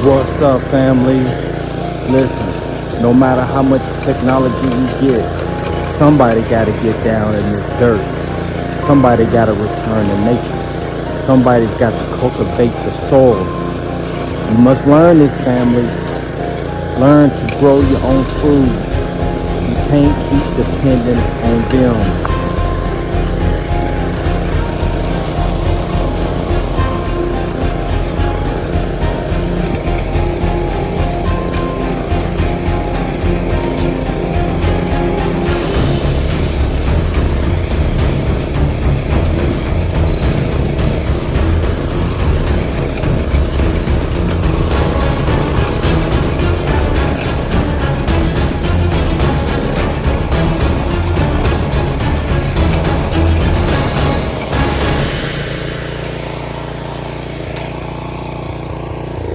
What's up, family? Listen, no matter how much technology we get, somebody gotta get down in this dirt. Somebody gotta return to nature. Somebody's got to cultivate the soil. You must learn this, family. Learn to grow your own food. You can't keep depending on them.